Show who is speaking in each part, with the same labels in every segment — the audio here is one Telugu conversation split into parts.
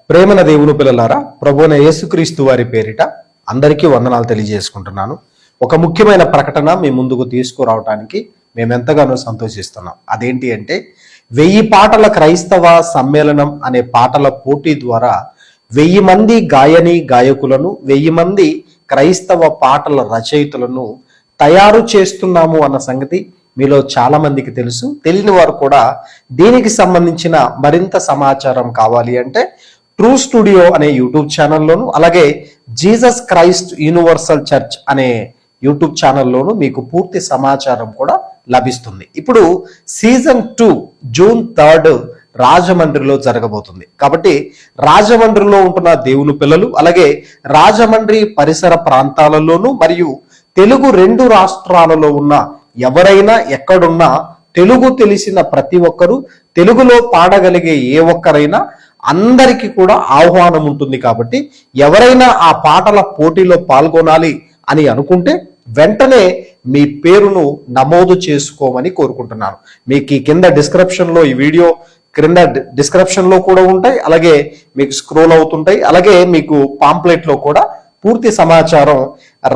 Speaker 1: ప్రేమన దేవుని పిల్లలారా, ప్రభువైన యేసుక్రీస్తు వారి పేరిట అందరికీ వందనాలు తెలియజేసుకుంటున్నాను. ఒక ముఖ్యమైన ప్రకటన మీ ముందుకు తీసుకురావడానికి మేము ఎంతగానో సంతోషిస్తున్నాం. అదేంటి అంటే 1000 పాటల క్రైస్తవ సమ్మేళనం అనే పాటల పోటీ ద్వారా 1000 మంది గాయకులను 1000 మంది క్రైస్తవ పాటల రచయితలను తయారు చేస్తున్నాము అన్న సంగతి మీలో చాలా మందికి తెలుసు. తెలియని వారు కూడా దీనికి సంబంధించిన మరింత సమాచారం కావాలి అంటే ట్రూ స్టూడియో అనే యూట్యూబ్ ఛానల్లోను, అలాగే జీసస్ క్రైస్ట్ యూనివర్సల్ చర్చ్ అనే యూట్యూబ్ ఛానల్లోను మీకు పూర్తి సమాచారం కూడా లభిస్తుంది. ఇప్పుడు సీజన్ 2 జూన్ 3 రాజమండ్రిలో జరగబోతుంది. కాబట్టి రాజమండ్రిలో ఉంటున్న దేవుని పిల్లలు, అలాగే రాజమండ్రి పరిసర ప్రాంతాలలోను మరియు తెలుగు 2 రాష్ట్రాలలో ఉన్న ఎవరైనా ఎక్కడున్నా తెలుగు తెలిసిన ప్రతి ఒక్కరూ, తెలుగులో పాడగలిగే ఏ ఒక్కరైనా అందరికీ కూడా ఆహ్వానం ఉంటుంది. కాబట్టి ఎవరైనా ఆ పాటల పోటీలో పాల్గొనాలి అని అనుకుంటే వెంటనే మీ పేరును నమోదు చేసుకోమని కోరుకుంటున్నాను. మీకు ఈ కింద డిస్క్రిప్షన్లో, ఈ వీడియో క్రింద డిస్క్రిప్షన్లో కూడా ఉంటాయి, అలాగే మీకు స్క్రోల్ అవుతుంటాయి, అలాగే మీకు పాంప్లెట్లో కూడా పూర్తి సమాచారం,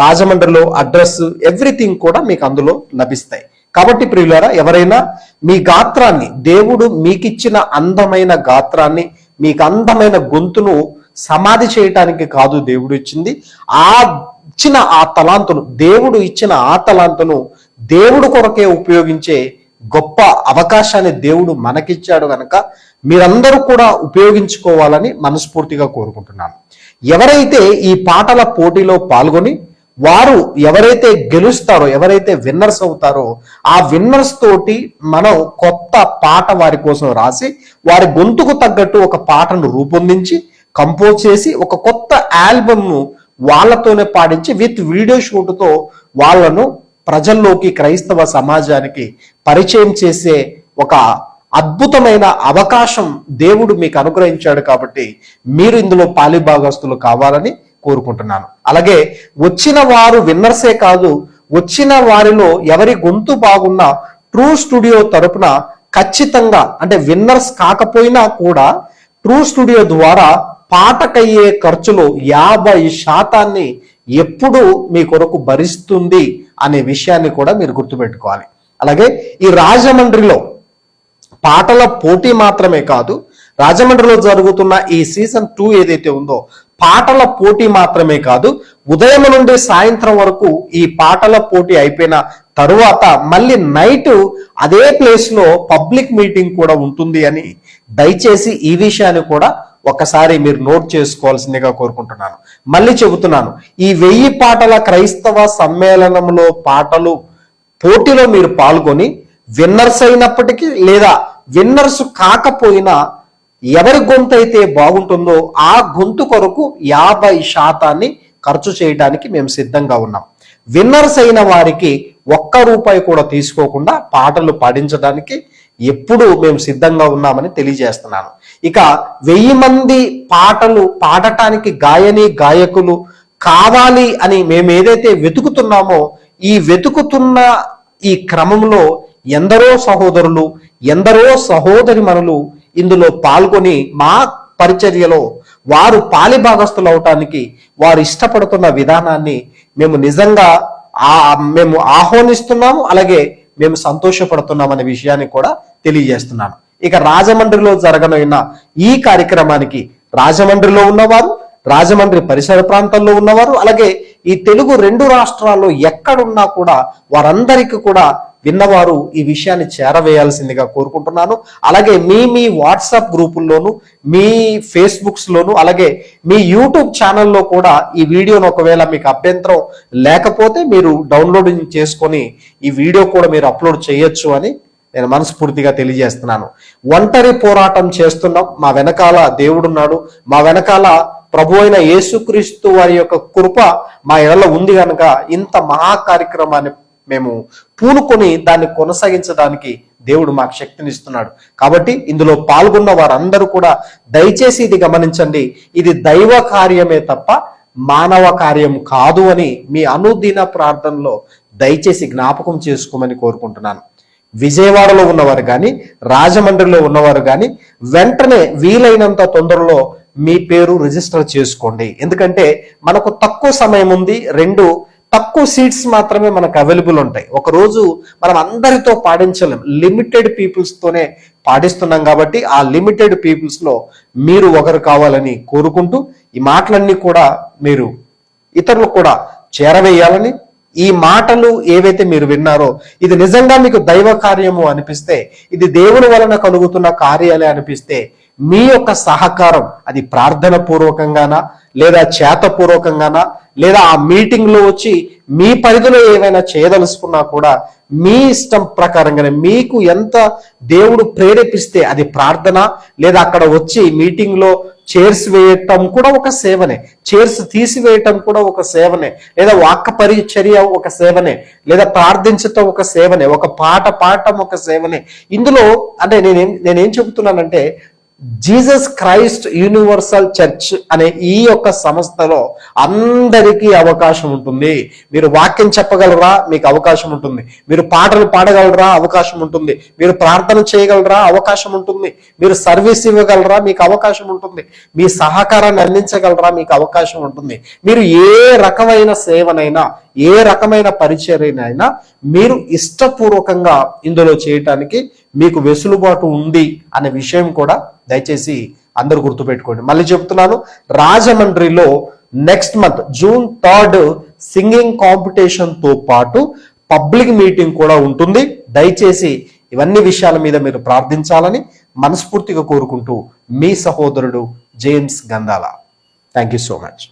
Speaker 1: రాజమండ్రిలో అడ్రస్, ఎవ్రీథింగ్ కూడా మీకు అందులో లభిస్తాయి. కాబట్టి ప్రియులారా, ఎవరైనా మీ గాత్రాన్ని, దేవుడు మీకిచ్చిన అందమైన గాత్రాన్ని, మీకు అందమైన గొంతును సమాధి చేయటానికి కాదు దేవుడు ఇచ్చింది, ఆ తలాంతును, దేవుడు ఇచ్చిన ఆ తలాంతును దేవుడు కొరకే ఉపయోగించే గొప్ప అవకాశాన్ని దేవుడు మనకిచ్చాడు కనుక మీరందరూ కూడా ఉపయోగించుకోవాలని మనస్ఫూర్తిగా కోరుకుంటున్నాను. ఎవరైతే ఈ పాటల పోటీలో పాల్గొని వారు ఎవరైతే గెలుస్తారో, ఎవరైతే విన్నర్స్ అవుతారో, ఆ విన్నర్స్ తోటి మనం కొత్త పాట వారి కోసం రాసి వారి గొంతుకు తగ్గట్టు ఒక పాటను రూపొందించి కంపోజ్ చేసి ఒక కొత్త ఆల్బమ్ను వాళ్ళతోనే పాడించి విత్ వీడియో షూట్తో వాళ్ళను ప్రజల్లోకి, క్రైస్తవ సమాజానికి పరిచయం చేసే ఒక అద్భుతమైన అవకాశం దేవుడు మీకు అనుగ్రహించాడు. కాబట్టి మీరు ఇందులో పాలిభాగస్తులు కావాలని కోరుకుంటున్నాను. అలాగే వచ్చిన వారు విన్నర్సే కాదు, వచ్చిన వారిలో ఎవరి గొంతు బాగున్నా ట్రూ స్టూడియో తరపున ఖచ్చితంగా, అంటే విన్నర్స్ కాకపోయినా కూడా ట్రూ స్టూడియో ద్వారా పాటకయ్యే ఖర్చులో 50% ఎప్పుడు మీ కొరకు భరిస్తుంది అనే విషయాన్ని కూడా మీరు గుర్తుపెట్టుకోవాలి. అలాగే ఈ రాజమండ్రిలో పాటల పోటీ మాత్రమే కాదు, రాజమండ్రిలో జరుగుతున్న ఈ సీజన్ 2 ఏదైతే ఉందో పాటల పోటీ మాత్రమే కాదు, ఉదయం నుండి సాయంత్రం వరకు ఈ పాటల పోటీ అయిపోయిన తరువాత మళ్ళీ నైట్ అదే ప్లేస్ లో పబ్లిక్ మీటింగ్ కూడా ఉంటుంది అని దయచేసి ఈ విషయాన్ని కూడా ఒకసారి మీరు నోట్ చేసుకోవాల్సిందిగా కోరుకుంటున్నాను. మళ్ళీ చెబుతున్నాను, ఈ 1000 పాటల క్రైస్తవ సమ్మేళనంలో పాటలు పోటీలో మీరు పాల్గొని విన్నర్స్ అయినప్పటికీ లేదా విన్నర్స్ కాకపోయినా ఎవరి గొంతు అయితే బాగుంటుందో ఆ గొంతు కొరకు 50% ఖర్చు చేయడానికి మేము సిద్ధంగా ఉన్నాం. విన్నర్స్ అయిన వారికి ₹1 కూడా తీసుకోకుండా పాటలు పాడించడానికి ఎప్పుడు మేము సిద్ధంగా ఉన్నామని తెలియజేస్తున్నాను. ఇక 1000 మంది పాటలు పాడటానికి గాయకులు కావాలి అని మేము ఏదైతే వెతుకుతున్నామో, ఈ వెతుకుతున్న ఈ క్రమంలో ఎందరో సహోదరులు, ఎందరో సహోదరిమణులు ఇందులో పాల్గొని మా పరిచర్యలో వారు పాలిభాగస్తులు అవటానికి వారు ఇష్టపడుతున్న విధానాన్ని మేము నిజంగా మేము ఆహ్వానిస్తున్నాము, అలాగే మేము సంతోషపడుతున్నాం అనే విషయాన్ని కూడా తెలియజేస్తున్నాను. ఇక రాజమండ్రిలో జరగనున్న ఈ కార్యక్రమానికి రాజమండ్రిలో ఉన్నవారు, రాజమండ్రి పరిసర ప్రాంతాల్లో ఉన్నవారు, అలాగే ఈ తెలుగు 2 రాష్ట్రాల్లో ఎక్కడున్నా కూడా వారందరికీ కూడా విన్నవారు ఈ విషయాన్ని చేరవేయాల్సిందిగా కోరుకుంటున్నాను. అలాగే మీ వాట్సాప్ గ్రూపుల్లోను, మీ ఫేస్బుక్స్లోను, అలాగే మీ యూట్యూబ్ ఛానల్లో కూడా ఈ వీడియోను ఒకవేళ మీకు అభ్యంతరం లేకపోతే మీరు డౌన్లోడింగ్ చేసుకొని ఈ వీడియో కూడా మీరు అప్లోడ్ చేయొచ్చు అని నేను మనస్ఫూర్తిగా తెలియజేస్తున్నాను. ఒంటరి పోరాటం చేస్తున్నాం, మా వెనకాల దేవుడున్నాడు, మా వెనకాల ప్రభు అయిన యేసుక్రీస్తు వారి యొక్క కృప మా ఎడల ఉంది కనుక ఇంత మహా కార్యక్రమాన్ని మేము పూనుకొని దాన్ని కొనసాగించడానికి దేవుడు మాకు శక్తినిస్తున్నాడు. కాబట్టి ఇందులో పాల్గొన్న వారందరూ కూడా దయచేసి ఇది గమనించండి, ఇది దైవ కార్యమే తప్ప మానవ కార్యం కాదు అని మీ అనుదిన ప్రార్థనలో దయచేసి జ్ఞాపకం చేసుకోమని కోరుకుంటున్నాను. విజయవాడలో ఉన్నవారు కానీ, రాజమండ్రిలో ఉన్నవారు కానీ వెంటనే వీలైనంత తొందరలో మీ పేరు రిజిస్టర్ చేసుకోండి. ఎందుకంటే మనకు తక్కువ సమయం ఉంది, రెండు తక్కువ సీట్స్ మాత్రమే మనకు అవైలబుల్ ఉంటాయి. ఒక రోజు మనం అందరితో పాడించలేం, లిమిటెడ్ పీపుల్స్ తోనే పాడిస్తున్నాం. కాబట్టి ఆ లిమిటెడ్ పీపుల్స్ లో మీరు ఒకరు కావాలని కోరుకుంటూ ఈ మాటలన్నీ కూడా మీరు ఇతరులు కూడా చేరవేయాలని, ఈ మాటలు ఏవైతే మీరు విన్నారో ఇది నిజంగా మీకు దైవ కార్యము అనిపిస్తే, ఇది దేవుని వలన కలుగుతున్న కార్యాలే అనిపిస్తే, మీ యొక్క సహకారం అది ప్రార్థన పూర్వకంగానా, లేదా చేతపూర్వకంగానా, లేదా ఆ మీటింగ్ లో వచ్చి మీ పరిధిలో ఏమైనా చేయదలుచుకున్నా కూడా మీ ఇష్టం ప్రకారంగానే మీకు ఎంత దేవుడు ప్రేరేపిస్తే అది ప్రార్థన, లేదా అక్కడ వచ్చి మీటింగ్ లో చైర్స్ వేయటం కూడా ఒక సేవనే, చైర్స్ తీసివేయటం కూడా ఒక సేవనే, లేదా వాక్య పరిచర్య ఒక సేవనే, లేదా ప్రార్థించటం ఒక సేవనే, ఒక పాట పాడటం ఒక సేవనే. ఇందులో అంటే నేనేం చెబుతున్నానంటే, జీసస్ క్రైస్ట్ యూనివర్సల్ చర్చ్ అనే ఈ యొక్క సంస్థలో అందరికీ అవకాశం ఉంటుంది. మీరు వాక్యం చెప్పగలరా, మీకు అవకాశం ఉంటుంది. మీరు పాటలు పాడగలరా, అవకాశం ఉంటుంది. మీరు ప్రార్థన చేయగలరా, అవకాశం ఉంటుంది. మీరు సర్వీస్ ఇవ్వగలరా, మీకు అవకాశం ఉంటుంది. మీ సహకారాన్ని అందించగలరా, మీకు అవకాశం ఉంటుంది. మీరు ఏ రకమైన సేవనైనా, ఏ రకమైన పరిచర్యనైనా మీరు ఇష్టపూర్వకంగా ఇందులో చేయటానికి మీకు వెసులుబాటు ఉంది అనే విషయం కూడా దయచేసి అందరూ గుర్తుపెట్టుకోండి. మళ్ళీ చెప్తున్నాను, రాజమండ్రిలో next month June 3 singing competition తో పాటు పబ్లిక్ మీటింగ్ కూడా ఉంటుంది. దయచేసి ఇవన్నీ విషయాల మీద మీరు ప్రార్థించాలని మనస్ఫూర్తిగా కోరుకుంటూ మీ సహోదరుడు James Gandhala. Thank you so much.